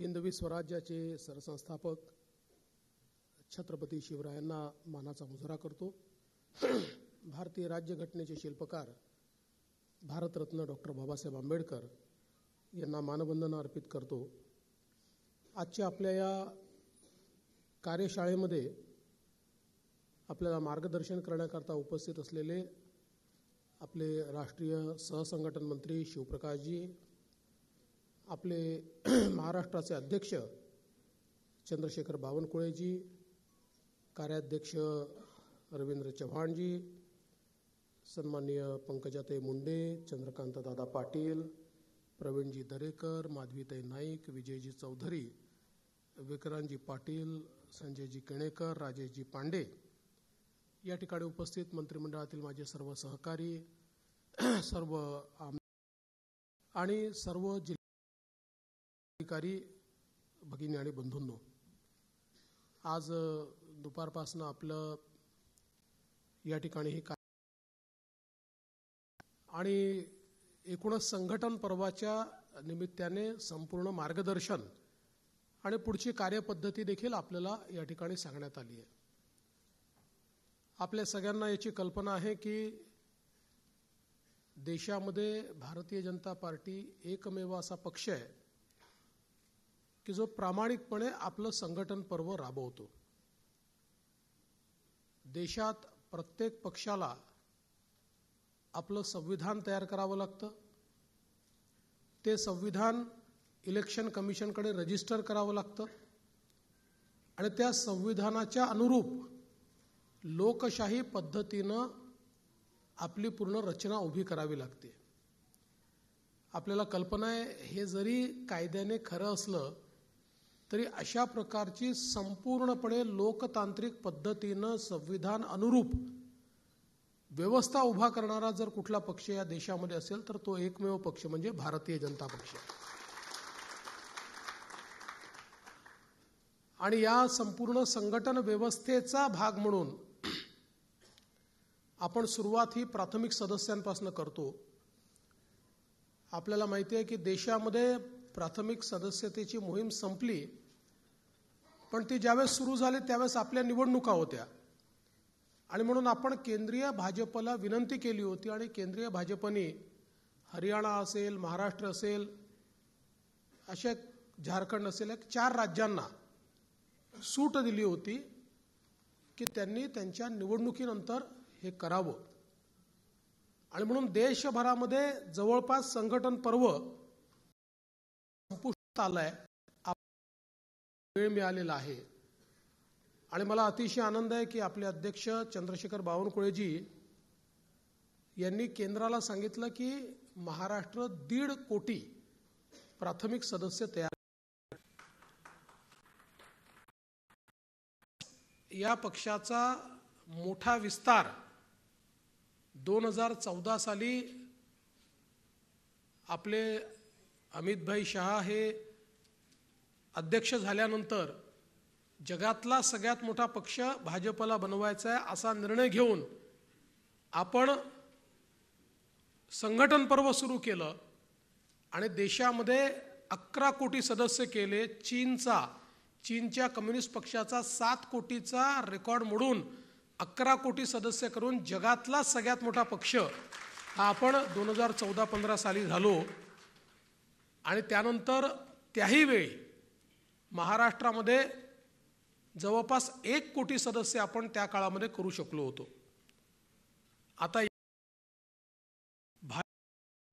हिंदवी स्वराज्याचे सरसंस्थापक छत्रपती शिवरायांना मानाचा मुजरा करतो। भारतीय राज्यघटनेचे शिल्पकार भारतरत्न डॉक्टर बाबासाहेब आंबेडकर यांना मानवंदना अर्पित करतो। आजच्या आपल्या या कार्यशाळेमध्ये आपल्याला मार्गदर्शन करण्याकरता उपस्थित असलेले आपले राष्ट्रीय सहसंघटन मंत्री शिवप्रकाशजी, आपले महाराष्ट्राचे अध्यक्ष चंद्रशेखर बावनकुळेजी, कार्याध्यक्ष रवींद्र चव्हाणजी, सन्माननीय पंकजाताई मुंडे, चंद्रकांत दादा पाटील, प्रवीणजी दरेकर, माधवीताई नाईक, विजयजी चौधरी, विक्रांतजी पाटील, संजयजी केणेकर, राजेशजी पांडे, या ठिकाणी उपस्थित मंत्रिमंडळातील माझे सर्व सहकारी, सर्व आणि सर्व जिल्हाधिकारी भगिनी आणि बंधूंनो, आज दुपारपासून आपलं या ठिकाणी ही आणि एकूणच संघटन पर्वाच्या निमित्ताने संपूर्ण मार्गदर्शन आणि पुढची कार्यपद्धती देखील आपल्याला या ठिकाणी सांगण्यात आली आहे। आपल्या सगळ्यांना याची कल्पना आहे की देशामध्ये भारतीय जनता पार्टी एकमेव असा पक्ष आहे की जो प्रामाणिकपणे आपलं संघटन पर्व राबवतो। देशात प्रत्येक पक्षाला आपलं संविधान तयार करावं लागतं, ते संविधान इलेक्शन कमिशनकडे रजिस्टर करावं लागतं आणि त्या संविधानाच्या अनुरूप लोकशाही पद्धतीनं आपली पूर्ण रचना उभी करावी लागते। आपल्याला कल्पना आहे, हे जरी कायद्याने खरं असलं तरी अशा प्रकारची संपूर्णपणे लोकतांत्रिक पद्धतीनं संविधान अनुरूप व्यवस्था उभा करणारा जर कुठला पक्ष या देशामध्ये असेल तर तो एकमेव पक्ष म्हणजे भारतीय जनता पक्ष। आणि या संपूर्ण संघटन व्यवस्थेचा भाग म्हणून आपण सुरुवात ही प्राथमिक सदस्यांपासून करतो। आपल्याला माहिती आहे की देशामध्ये प्राथमिक सदस्यतेची मोहीम संपली, पण ती ज्यावेळेस सुरू झाली त्यावेळेस आपल्या निवडणुका होत्या आणि म्हणून आपण केंद्रीय भाजपला विनंती केली होती आणि केंद्रीय भाजपने हरियाणा असेल, महाराष्ट्र असेल, अशा झारखंड असेल, 4 राज्यांना सूट दिली होती की त्यांनी त्यांच्या निवडणुकीनंतर हे करावं। आणि म्हणून देशभरामध्ये जवळपास संघटन पर्व संपुष्टात आलंय, वेळ मिळालेला आहे। आणि मला अतिशय आनंद आहे की आपले अध्यक्ष चंद्रशेखर बावनकुळेजी यांनी केंद्राला सांगितलं की महाराष्ट्र 1.5 कोटी प्राथमिक सदस्य तयार। या पक्षाचा मोठा विस्तार 2014 साली आपले अमितभाई शहा हे अध्यक्ष झाल्यानंतर जगातला सगळ्यात मोठा पक्ष भाजपला बनवायचा आहे असा निर्णय घेऊन आपण संघटन पर्व सुरू केलं आणि देशामध्ये 11 कोटी सदस्य केले। चीनच्या कम्युनिस्ट पक्षाचा 7 कोटीचा रेकॉर्ड मोडून 11 कोटी सदस्य करून जगातला सगळ्यात मोठा पक्ष हा आपण 2014-15 साली झालो। आणि त्यानंतर त्याही वेळी महाराष्ट्रामध्ये जवळपास 1 कोटी सदस्य आपण त्या काळामध्ये करू शकलो होतो। आता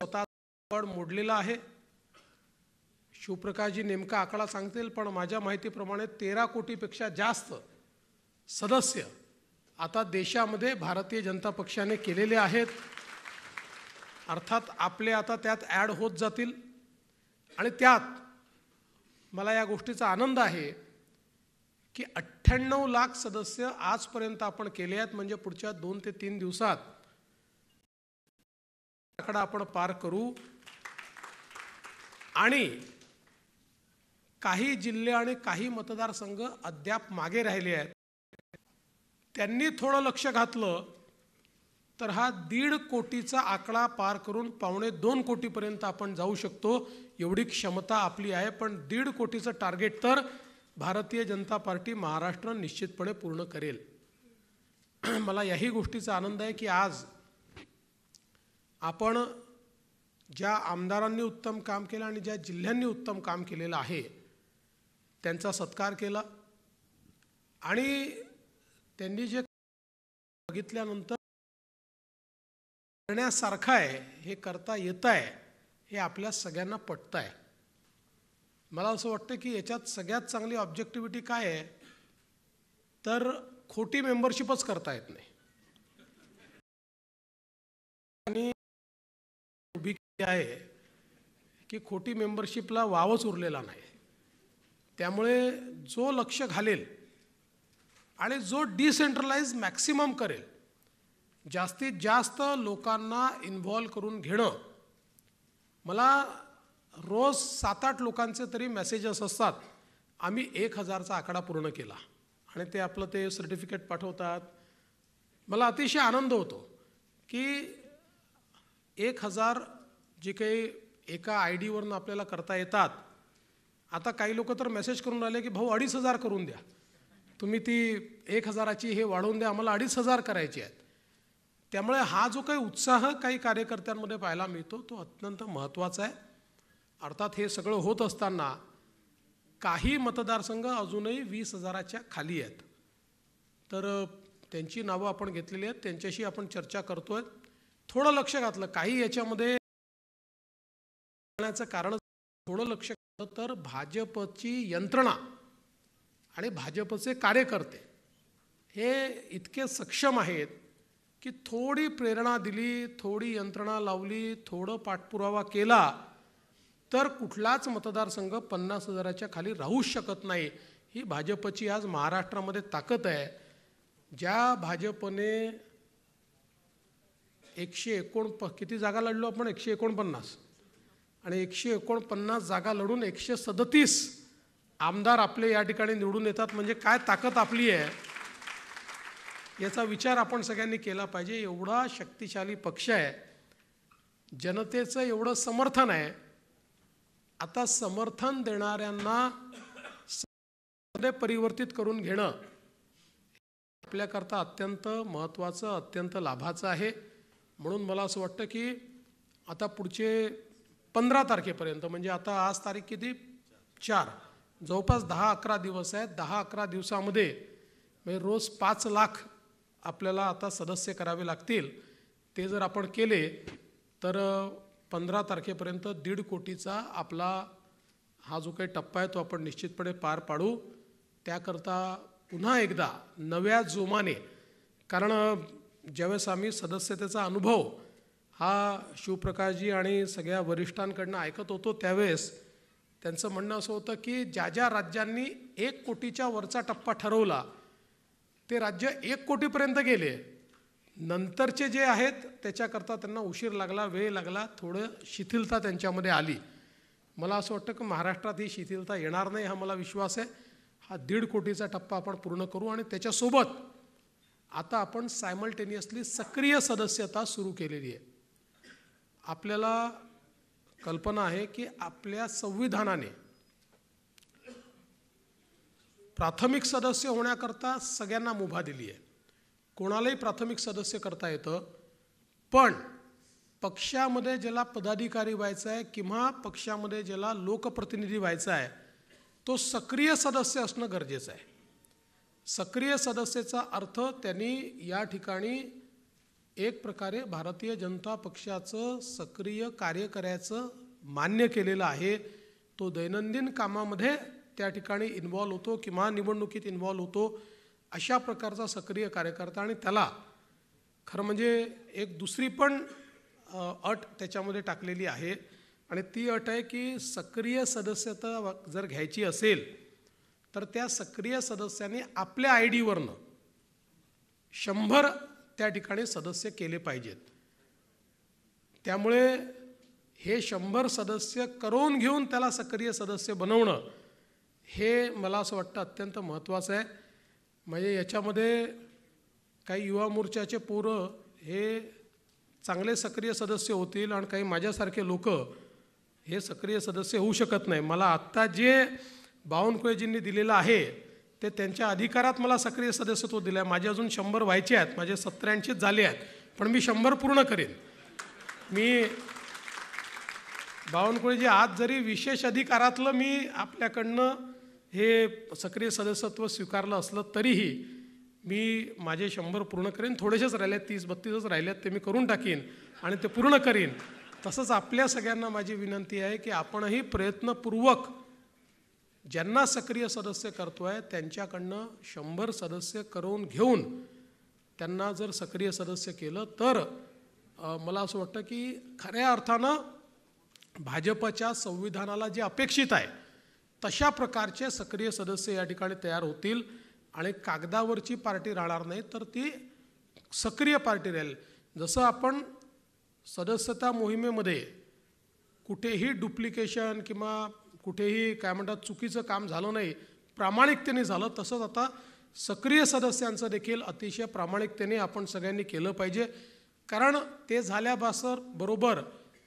स्वतः रेकॉर्ड मोडलेला आहे। शिवप्रकाशजी नेमका आकडा सांगतील, पण माझ्या माहितीप्रमाणे 13 कोटीपेक्षा जास्त सदस्य आता देशामध्ये भारतीय जनता पक्षाने केलेले आहेत। अर्थात आपले आता त्यात ॲड होत जातील आणि त्यात मला या गोष्टीचा आनंद आहे की 98 लाख सदस्य आजपर्यंत आपण केले आहेत। म्हणजे पुढच्या 2 ते 3 दिवसात आकडा आपण पार करू। आणि काही जिल्हे आणि काही मतदारसंघ अद्याप मागे राहिले आहेत, त्यांनी थोडं लक्ष घातलं तर हा 1.5 कोटीचा आकडा पार करून 1.25 कोटीपर्यंत आपण जाऊ शकतो, एवढी क्षमता आपली आहे. पण 1.5 कोटीचं टार्गेट तर भारतीय जनता पार्टी महाराष्ट्र निश्चितपणे पूर्ण करेल. मला याही गोष्टीचा आनंद आहे की आज आपण ज्या आमदारांनी उत्तम काम केलं आणि ज्या जिल्ह्यांनी उत्तम काम केलेलं आहे त्यांचा सत्कार केला आणि त्यांनी जे बघितल्यानंतर करण्यासारखं आहे, हे करता येत आहे, हे आपल्या सगळ्यांना पटतं आहे. मला असं वाटतं की याच्यात सगळ्यात चांगली ऑब्जेक्टिव्हिटी काय आहे तर खोटी मेंबरशिपच करता येत नाही. आणि उभी केली आहे की खोटी मेंबरशिपला वावच उरलेला नाही. त्यामुळे जो लक्ष घालेल आणि जो डिसेंट्रलाइज मॅक्सिमम करेल, जास्तीत जास्त लोकांना इन्व्हॉल्व करून घेणं. मला रोज 7-8 लोकांचे तरी मेसेजेस असतात, आम्ही 1000चा आकडा पूर्ण केला आणि ते आपलं ते सर्टिफिकेट पाठवतात. मला अतिशय आनंद होतो की 1000 जे काही एका ID वरून आपल्याला करता येतात. आता काही लोक तर मेसेज करून राहिले की भाऊ 2500 करून द्या, तुम्ही ती 1000ची हे वाढवून द्या, आम्हाला 2500 करायची आहेत. त्यामुळे हा जो काही उत्साह काही कार्यकर्त्यांमध्ये पाहायला मिळतो तो अत्यंत महत्त्वाचा आहे. अर्थात हे सगळं होत असताना काही मतदारसंघ अजूनही 20,000च्या खाली आहेत. तर त्यांची नावं आपण घेतलेली आहेत, त्यांच्याशी आपण चर्चा करतोय. थोडं लक्ष घातलं काही याच्यामध्ये कारण थोडं लक्ष घातलं तर भाजपची यंत्रणा आणि भाजपचे कार्यकर्ते हे इतके सक्षम आहेत की थोडी प्रेरणा दिली, थोडी यंत्रणा लावली, थोडं पाठपुरावा केला तर कुठलाच मतदारसंघ 50,000च्या खाली राहूच शकत नाही. ही भाजपची आज महाराष्ट्रामध्ये ताकद आहे. ज्या भाजपने 149 किती जागा लढलो आपण, 149 आणि 149 जागा लढून 137 आमदार आपले या ठिकाणी निवडून येतात, म्हणजे काय ताकद आपली आहे याचा विचार आपण सगळ्यांनी केला पाहिजे. एवढा शक्तिशाली पक्ष आहे, जनतेचं एवढं समर्थन आहे. आता समर्थन देणाऱ्यांना परिवर्तित करून घेणं आपल्याकरता अत्यंत महत्त्वाचं, अत्यंत लाभाचं आहे. म्हणून मला असं वाटतं की आता पुढचे 15 तारखेपर्यंत, म्हणजे आता आज तारीख किती 4, जवळपास 10-11 दिवस आहेत. 10-11 दिवसामध्ये म्हणजे रोज 5 लाख आपल्याला आता सदस्य करावे लागतील. ते जर आपण केले तर 15 तारखेपर्यंत 1.5 कोटीचा आपला हा जो काही टप्पा आहे तो आपण निश्चितपणे पार पाडू. त्याकरता पुन्हा एकदा नव्या जोमाने, कारण ज्यावेळेस आम्ही सदस्यतेचा अनुभव हा शिवप्रकाशजी आणि सगळ्या वरिष्ठांकडनं ऐकत होतो त्यावेळेस त्यांचं म्हणणं असं होतं की ज्या ज्या राज्यांनी 1 कोटीच्या वरचा टप्पा ठरवला ते राज्य 1 कोटीपर्यंत गेले. नंतरचे जे आहेत त्याच्याकरता त्यांना उशीर लागला, वेळ लागला, थोडं शिथिलता त्यांच्यामध्ये आली. मला असं वाटतं की महाराष्ट्रात ही शिथिलता येणार नाही, हा मला विश्वास आहे. हा 1.5 कोटीचा टप्पा आपण पूर्ण करू आणि त्याच्यासोबत आता आपण सायमल्टेनियसली सक्रिय सदस्यता सुरू केलेली आहे. आपल्याला कल्पना आहे की आपल्या संविधानाने प्राथमिक सदस्य होण्याकरता सगळ्यांना मुभा दिली आहे. कोणालाही प्राथमिक सदस्य करता येतं, पण पक्षामध्ये ज्याला पदाधिकारी व्हायचं आहे किंवा पक्षामध्ये ज्याला लोकप्रतिनिधी व्हायचा आहे तो सक्रिय सदस्य असणं गरजेचं आहे. सक्रिय सदस्याचा अर्थ त्यांनी या ठिकाणी एक प्रकारे भारतीय जनता पक्षाचं सक्रिय कार्य करायचं मान्य केलेलं आहे. तो दैनंदिन कामामध्ये त्या ठिकाणी इन्व्हॉल्व होतो किंवा निवडणुकीत इन्व्हॉल्व होतो, अशा प्रकारचा सक्रिय कार्यकर्ता. आणि त्याला खरं म्हणजे एक दुसरी पण अट त्याच्यामध्ये टाकलेली आहे आणि ती अट आहे की सक्रिय सदस्यता जर घ्यायची असेल तर त्या सक्रिय सदस्याने आपल्या ID-वरनं 100 त्या ठिकाणी सदस्य केले पाहिजेत. त्यामुळे हे 100 सदस्य करून घेऊन त्याला सक्रिय सदस्य बनवणं हे मला असं वाटतं अत्यंत महत्त्वाचं आहे. म्हणजे याच्यामध्ये काही युवा मोर्चाचे पोरं हे चांगले सक्रिय सदस्य होतील आणि काही माझ्यासारखे लोक हे सक्रिय सदस्य होऊ शकत नाही. मला आत्ता जे बावनकुळेजींनी दिलेलं आहे ते त्यांच्या अधिकारात मला सक्रिय सदस्यत्व दिलं आहे. माझे अजून 100 व्हायचे आहेत, माझे 87 झाले आहेत, पण मी 100 पूर्ण करेन. मी बावनकुळेजी आज जरी विशेष अधिकारातलं मी आपल्याकडनं हे सक्रिय सदस्यत्व स्वीकारलं असलं तरीही मी माझे 100 पूर्ण करेन. थोडेसेच राहिले आहेत, 30-32च राहिले आहेत, ते मी करून टाकीन आणि ते पूर्ण करीन. तसंच आपल्या सगळ्यांना माझी विनंती आहे की आपणही प्रयत्नपूर्वक ज्यांना सक्रिय सदस्य करतोय त्यांच्याकडनं 100 सदस्य करून घेऊन त्यांना जर सक्रिय सदस्य केलं तर मला असं वाटतं की खऱ्या अर्थानं भाजपच्या संविधानाला जे अपेक्षित आहे तशा प्रकारचे सक्रिय सदस्य या ठिकाणी तयार होतील आणि कागदावरची पार्टी राहणार नाही तर ती सक्रिय पार्टी राहील. जसं आपण सदस्यता मोहिमेमध्ये कुठेही डुप्लिकेशन किंवा कुठेही काय म्हणतात चुकीचं काम झालं नाही, प्रामाणिकतेने झालं, तसंच आता सक्रिय सदस्यांचं देखील अतिशय प्रामाणिकतेने आपण सगळ्यांनी केलं पाहिजे. कारण ते झाल्यापासून बरोबर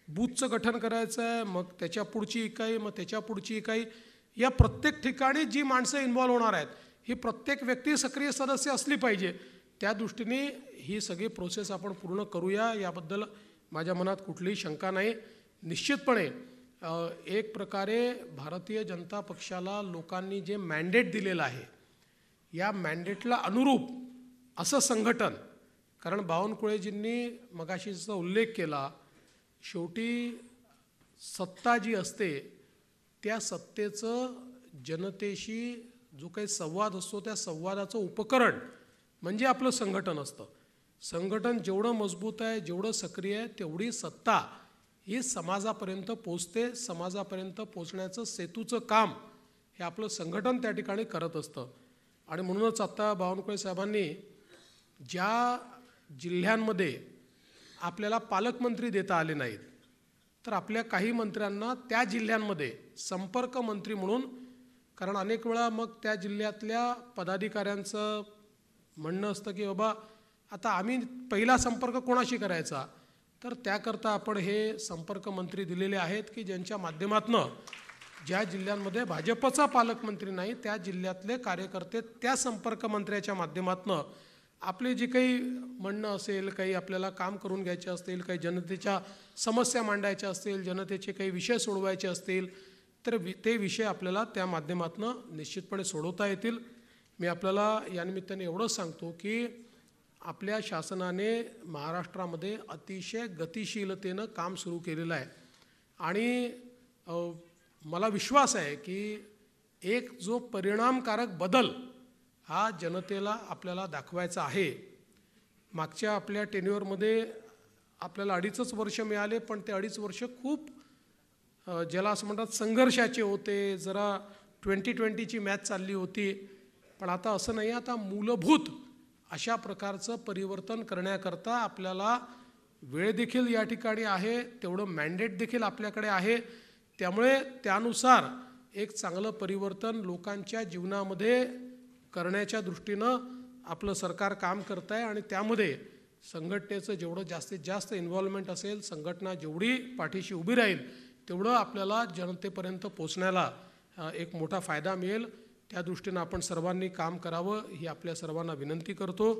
बूथचं गठन करायचं आहे, मग त्याच्या पुढची इकाई, मग त्याच्या पुढची इकाई, या प्रत्येक ठिकाणी जी माणसं इन्व्हॉल्व होणार आहेत ही प्रत्येक व्यक्ती सक्रिय सदस्य असली पाहिजे. त्या दृष्टीने ही सगळी प्रोसेस आपण पूर्ण करूया, याबद्दल माझ्या मनात कुठलीही शंका नाही. निश्चितपणे एक प्रकारे भारतीय जनता पक्षाला लोकांनी जे मॅन्डेट दिलेलं आहे या मॅन्डेटला अनुरूप असं संघटन, कारण बावनकुळेजींनी मगाशीचा उल्लेख केला, शेवटी सत्ता जी असते त्या सत्तेचं जनतेशी जो काही संवाद असतो त्या संवादाचं उपकरण म्हणजे आपलं संघटन असतं. संघटन जेवढं मजबूत आहे, जेवढं सक्रिय आहे, तेवढी सत्ता ही समाजापर्यंत पोचते. समाजापर्यंत पोचण्याचं सेतूचं काम हे आपलं संघटन त्या ठिकाणी करत असतं. आणि म्हणूनच आता बावनकुळे साहेबांनी ज्या जिल्ह्यांमध्ये आपल्याला पालकमंत्री देता आले नाहीत तर आपल्या काही मंत्र्यांना त्या जिल्ह्यांमध्ये संपर्क मंत्री म्हणून, कारण अनेक वेळा मग त्या जिल्ह्यातल्या पदाधिकाऱ्यांचं म्हणणं असतं की बाबा आता आम्ही पहिला संपर्क कोणाशी करायचा, तर त्याकरता आपण हे संपर्क मंत्री दिलेले आहेत की ज्यांच्या माध्यमातनं ज्या जिल्ह्यांमध्ये भाजपचा पालकमंत्री नाही त्या जिल्ह्यातले कार्यकर्ते त्या संपर्क मंत्र्याच्या माध्यमातनं आपले जे काही म्हणणं असेल, काही आपल्याला काम करून घ्यायचे असतील, काही जनतेच्या समस्या मांडायच्या असतील, जनतेचे काही विषय सोडवायचे असतील तर ते विषय आपल्याला त्या माध्यमातनं निश्चितपणे सोडवता येतील. मी आपल्याला या निमित्ताने एवढंच सांगतो की आपल्या शासनाने महाराष्ट्रामध्ये अतिशय गतिशीलतेनं काम सुरू केलेलं आहे आणि मला विश्वास आहे की एक जो परिणामकारक बदल हा जनतेला आपल्याला दाखवायचा आहे. मागच्या आपल्या टेन्युअरमध्ये आपल्याला 2.5 वर्ष मिळाले, पण ते 2.5 वर्ष खूप ज्याला असं म्हणतात संघर्षाचे होते, जरा 2020ची मॅच चालली होती. पण आता असं नाही, आता मूलभूत अशा प्रकारचं परिवर्तन करण्याकरता आपल्याला वेळ देखील या ठिकाणी आहे, तेवढं मॅन्डेट देखील आपल्याकडे आहे. त्यामुळे त्यानुसार एक चांगलं परिवर्तन लोकांच्या जीवनामध्ये करण्याच्या दृष्टीनं आपलं सरकार काम करत आहे आणि त्यामध्ये संघटनेचं जेवढं जास्तीत जास्त इन्व्हॉल्वमेंट असेल, संघटना जेवढी पाठीशी उभी राहील तेवढं आपल्याला जनतेपर्यंत पोचण्याला एक मोठा फायदा मिळेल. त्या दृष्टीनं आपण सर्वांनी काम करावं ही आपल्या सर्वांना विनंती करतो.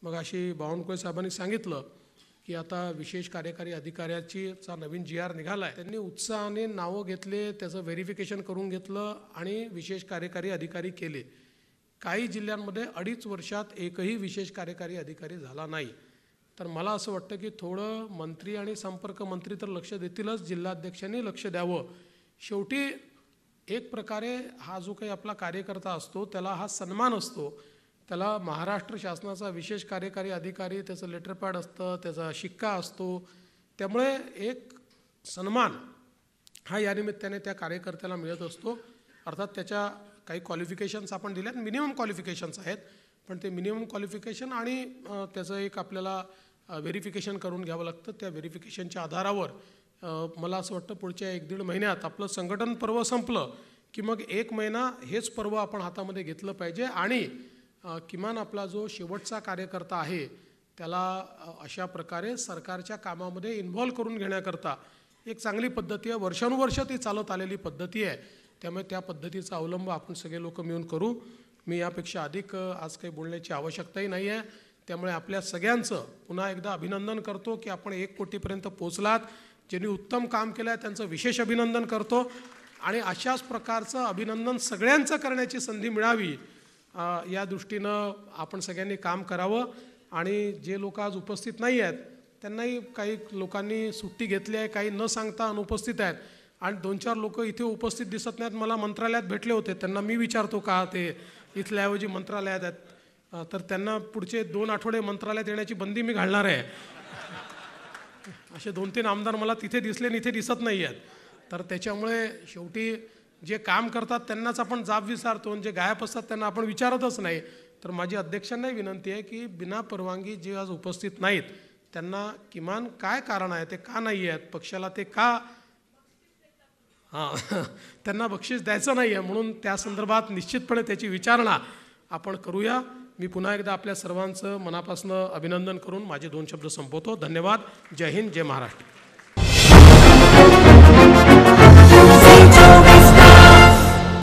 मग अशी बावनकुळे साहेबांनी सांगितलं की आता विशेष कार्यकारी अधिकाऱ्याचा नवीन GR निघाला आहे. त्यांनी उत्साहाने नावं घेतले, त्याचं व्हेरिफिकेशन करून घेतलं आणि विशेष कार्यकारी अधिकारी केले. काही जिल्ह्यांमध्ये 2.5 वर्षात एकही विशेष कार्यकारी अधिकारी झाला नाही. तर मला असं वाटतं की थोडं मंत्री आणि संपर्क मंत्री तर लक्ष देतीलच, जिल्हाध्यक्षांनी लक्ष द्यावं. शेवटी एक प्रकारे हा जो काही आपला कार्यकर्ता असतो त्याला हा सन्मान असतो, त्याला महाराष्ट्र शासनाचा विशेष कार्यकारी अधिकारी त्याचं लेटरपॅड असतं, त्याचा शिक्का असतो. त्यामुळे एक सन्मान हा या निमित्ताने त्या कार्यकर्त्याला मिळत असतो. अर्थात त्याच्या काही क्वालिफिकेशन्स आपण दिल्यात, मिनिमम क्वालिफिकेशन्स आहेत, पण ते मिनिमम क्वालिफिकेशन आणि त्याचं एक आपल्याला व्हेरिफिकेशन करून घ्यावं लागतं. त्या व्हेरिफिकेशनच्या आधारावर मला असं वाटतं पुढच्या 1-1.5 महिन्यात आपलं संघटन पर्व संपलं की मग 1 महिना हेच पर्व आपण हातामध्ये घेतलं पाहिजे आणि किमान आपला जो शेवटचा कार्यकर्ता आहे त्याला अशा प्रकारे सरकारच्या कामामध्ये इन्व्हॉल्व करून घेण्याकरता एक चांगली पद्धती आहे. वर्षानुवर्ष ती चालत आलेली पद्धती आहे. त्यामुळे त्या पद्धतीचा अवलंब आपण सगळे लोक मिळून करू. मी यापेक्षा अधिक आज काही बोलण्याची आवश्यकताही नाही आहे. त्यामुळे आपल्या सगळ्यांचं पुन्हा एकदा अभिनंदन करतो की आपण 1 कोटीपर्यंत पोहोचलात. ज्यांनी उत्तम काम केलं आहे त्यांचं विशेष अभिनंदन करतो. आणि अशाच प्रकारचं अभिनंदन सगळ्यांचं करण्याची संधी मिळावी या दृष्टीनं आपण सगळ्यांनी काम करावं. आणि जे लोक आज उपस्थित नाही आहेत त्यांनाही काही लोकांनी सुट्टी घेतली आहे, काही न सांगता अनुपस्थित आहेत. आणि 2-4 लोक इथे उपस्थित दिसत नाहीत. मला मंत्रालयात भेटले होते, त्यांना मी विचारतो का ते इथल्याऐवजी मंत्रालयात आहेत. तर त्यांना पुढचे 2 आठवडे मंत्रालयात येण्याची बंदी मी घालणार आहे. असे 2-3 आमदार मला तिथे दिसले आणि इथे दिसत नाही आहेत. तर त्याच्यामुळे शेवटी जे काम करतात त्यांनाच आपण जाब विचारतो, जे गायब असतात त्यांना आपण विचारतच नाही. तर माझी अध्यक्षांनाही विनंती आहे की बिना परवानगी जे आज उपस्थित नाहीत त्यांना किमान काय कारण आहे, ते का नाही आहेत, पक्षाला ते का त्यांना बक्षीस द्यायचं नाही आहे, म्हणून त्या संदर्भात निश्चितपणे त्याची विचारणा आपण करूया. मी पुन्हा एकदा आपल्या सर्वांचं मनापासून अभिनंदन करून माझे 2 शब्द संपवतो. धन्यवाद. जय हिंद, जय महाराष्ट्र.